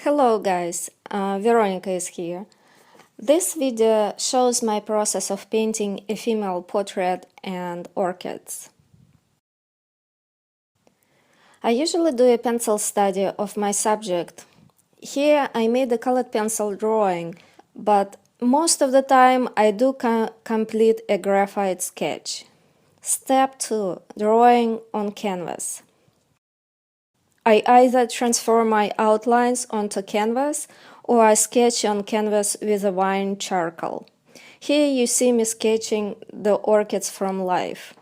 Hello guys, Veronica is here. This video shows my process of painting a female portrait and orchids. I usually do a pencil study of my subject. Here I made a colored pencil drawing, but most of the time I do complete a graphite sketch. Step 2. Drawing on canvas. I either transfer my outlines onto canvas or I sketch on canvas with a wine charcoal. Here you see me sketching the orchids from life.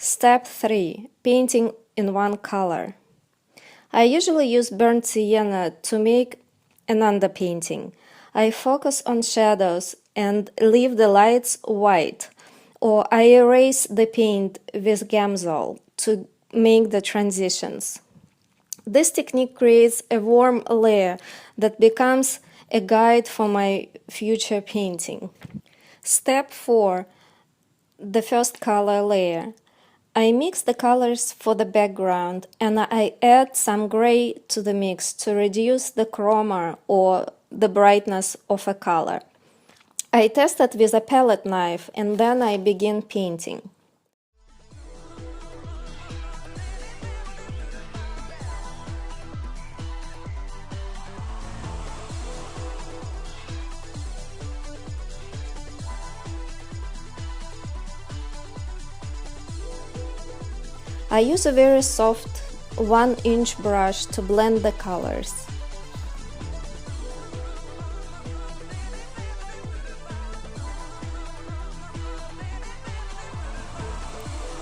Step 3. Painting in one color. I usually use burnt sienna to make an underpainting. I focus on shadows and leave the lights white, or I erase the paint with Gamsol to make the transitions. This technique creates a warm layer that becomes a guide for my future painting. Step 4. The first color layer. I mix the colors for the background and I add some gray to the mix to reduce the chroma or the brightness of a color. I test it with a palette knife and then I begin painting. I use a very soft 1-inch brush to blend the colors.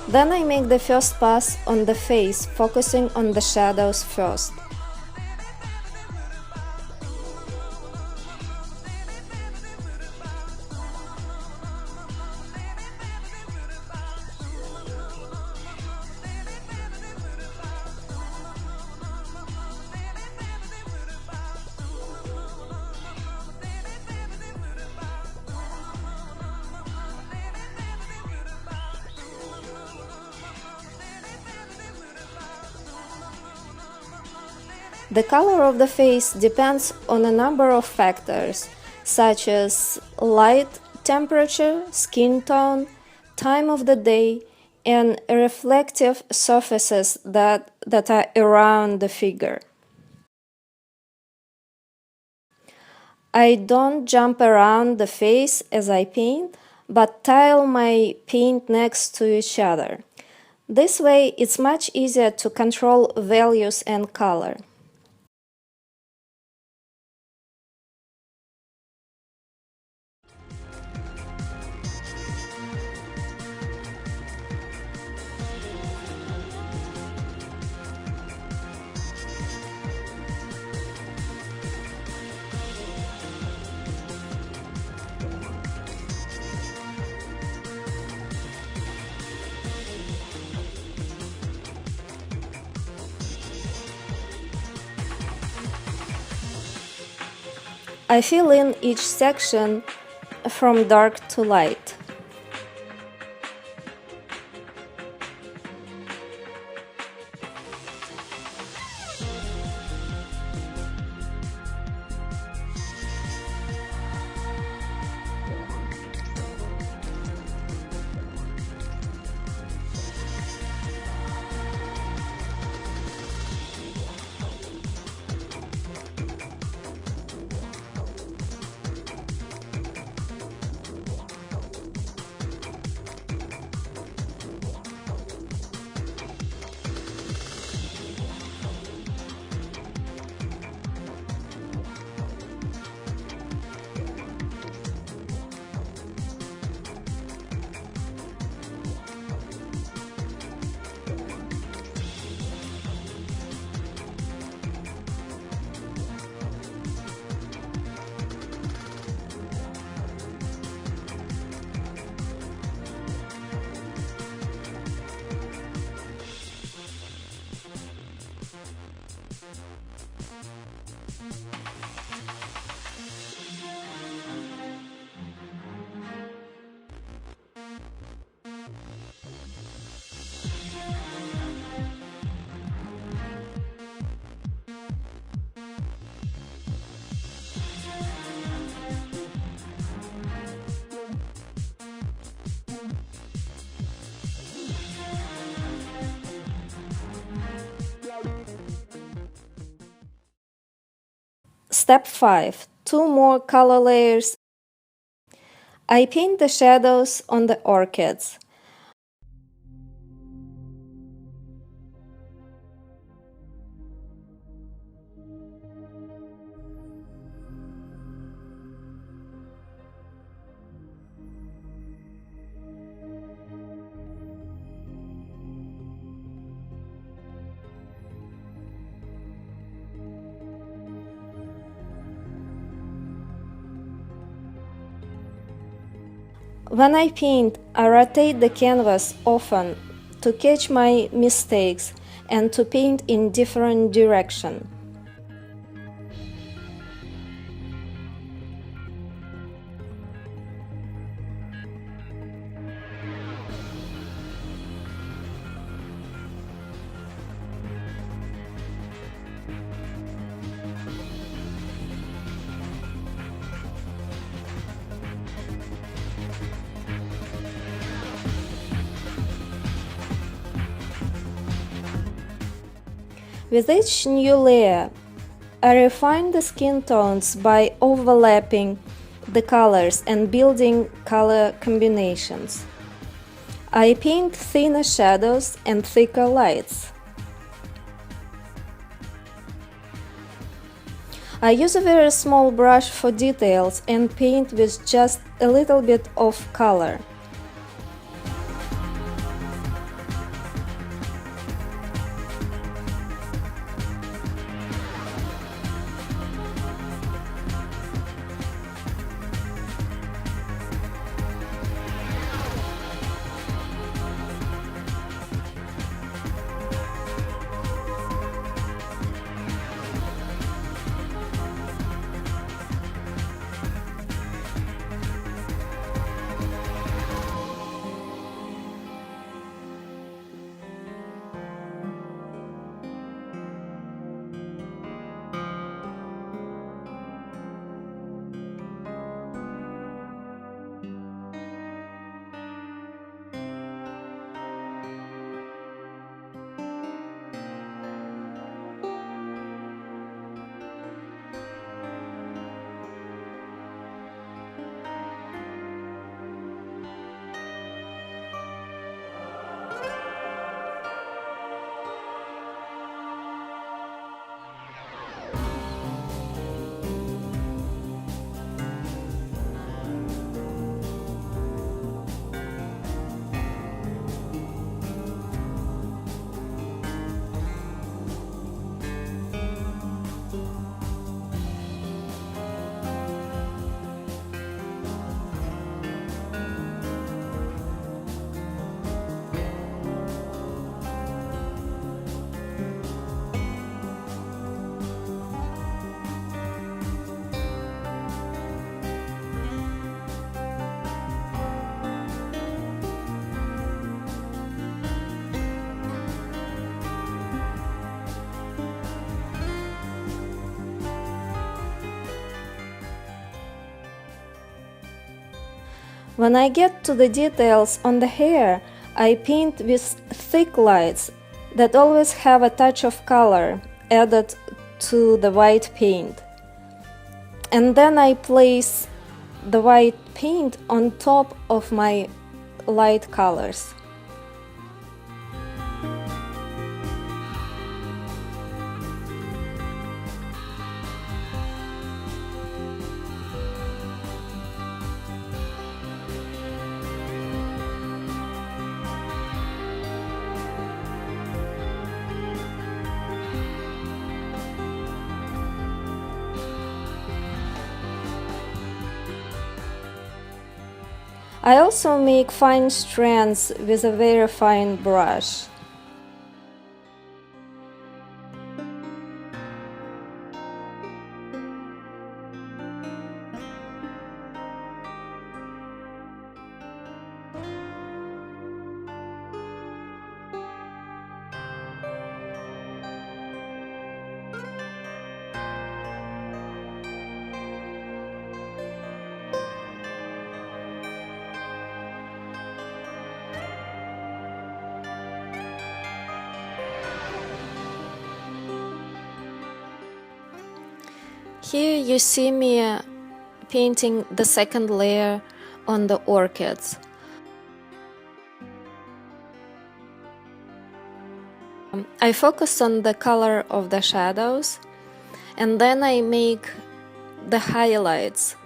Then I make the first pass on the face, focusing on the shadows first. The color of the face depends on a number of factors, such as light, temperature, skin tone, time of the day, and reflective surfaces that are around the figure. I don't jump around the face as I paint, but tile my paint next to each other. This way, it's much easier to control values and color. I fill in each section from dark to light. Step 5. 2 more color layers. I paint the shadows on the orchids. When I paint, I rotate the canvas often to catch my mistakes and to paint in different directions. With each new layer, I refine the skin tones by overlapping the colors and building color combinations. I paint thinner shadows and thicker lights. I use a very small brush for details and paint with just a little bit of color. When I get to the details on the hair, I paint with thick lights that always have a touch of color added to the white paint. And then I place the white paint on top of my light colors. I also make fine strands with a very fine brush. Here you see me painting the second layer on the orchids. I focus on the color of the shadows, and then I make the highlights.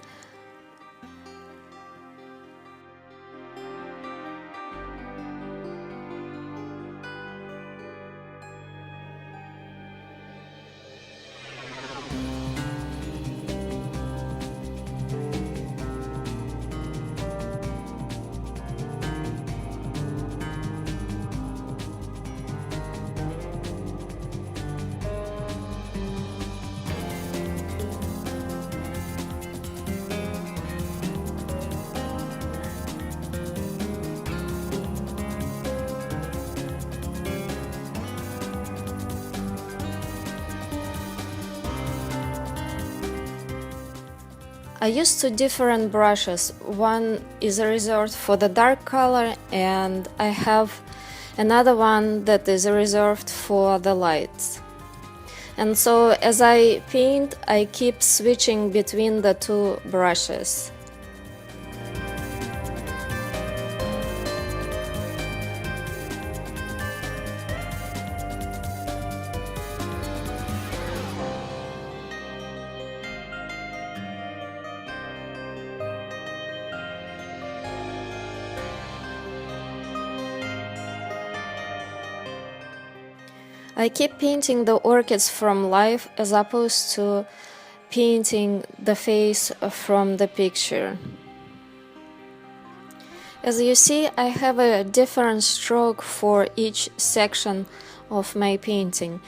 I use two different brushes. One is reserved for the dark color, and I have another one that is reserved for the lights. And so as I paint, I keep switching between the two brushes. I keep painting the orchids from life as opposed to painting the face from the picture. As you see, I have a different stroke for each section of my painting.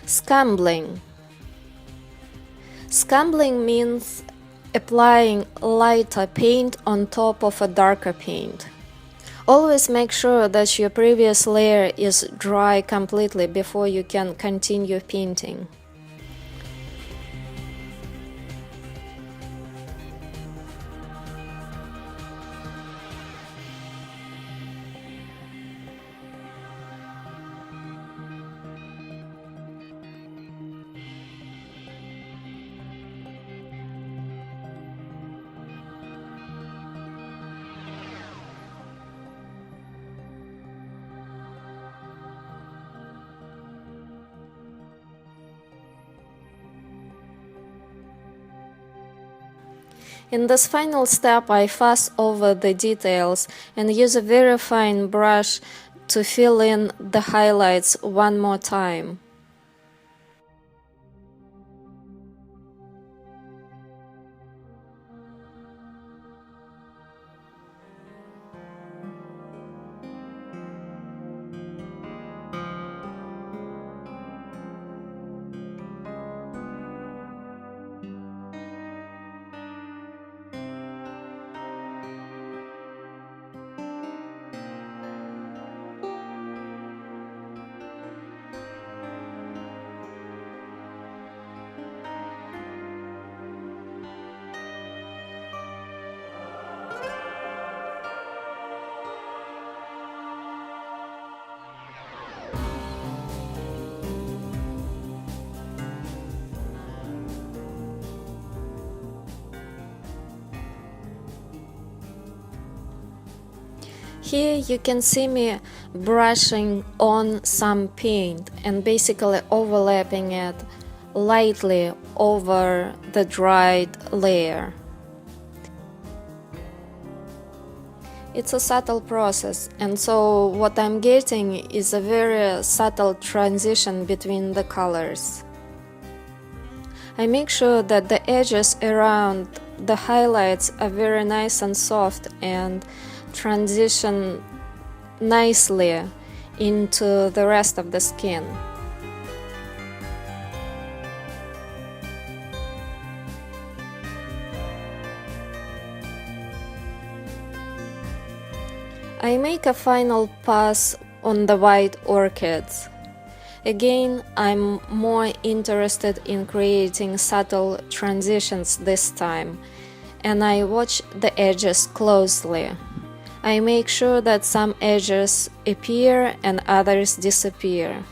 Scumbling. Scumbling means applying lighter paint on top of a darker paint. Always make sure that your previous layer is dry completely before you can continue painting. In this final step, I fuss over the details and use a very fine brush to fill in the highlights one more time. Here you can see me brushing on some paint and basically overlapping it lightly over the dried layer. It's a subtle process, and so what I'm getting is a very subtle transition between the colors. I make sure that the edges around the highlights are very nice and soft and transition nicely into the rest of the skin. I make a final pass on the white orchids. Again, I'm more interested in creating subtle transitions this time, and I watch the edges closely. I make sure that some edges appear and others disappear.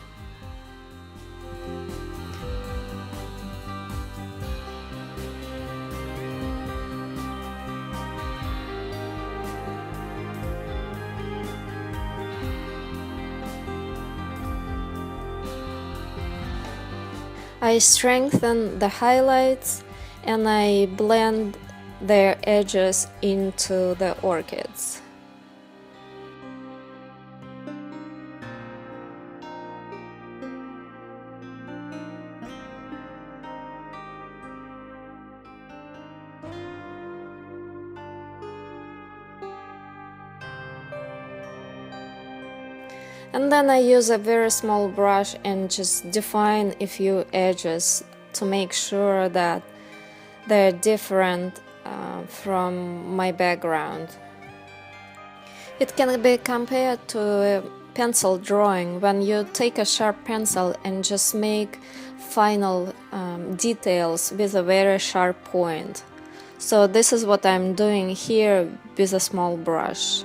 I strengthen the highlights and I blend their edges into the orchids. And then I use a very small brush and just define a few edges to make sure that they're different from my background. It can be compared to a pencil drawing when you take a sharp pencil and just make final details with a very sharp point. So this is what I'm doing here with a small brush.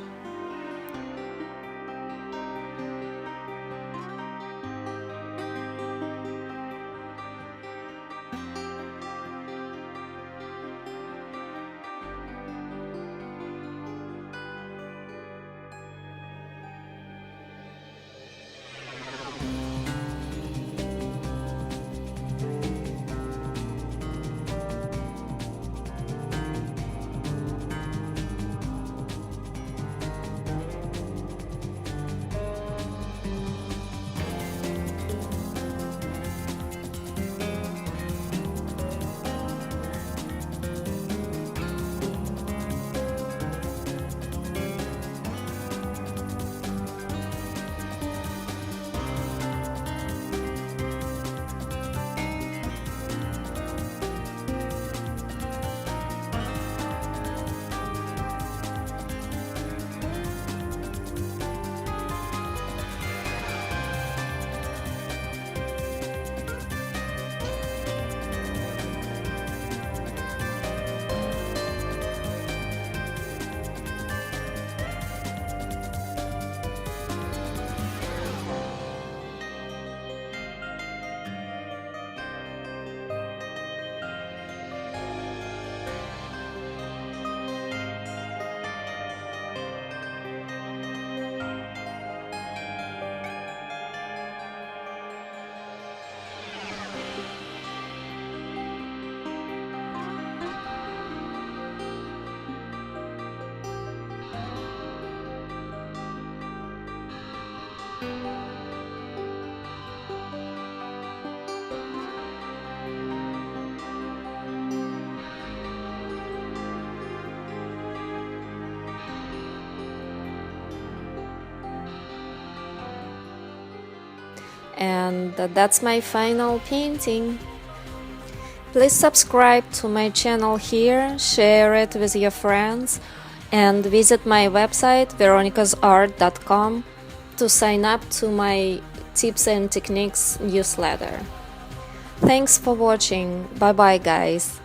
And that's my final painting. Please subscribe to my channel here, share it with your friends, and visit my website veronicasart.com to sign up to my tips and techniques newsletter. Thanks for watching. Bye bye guys.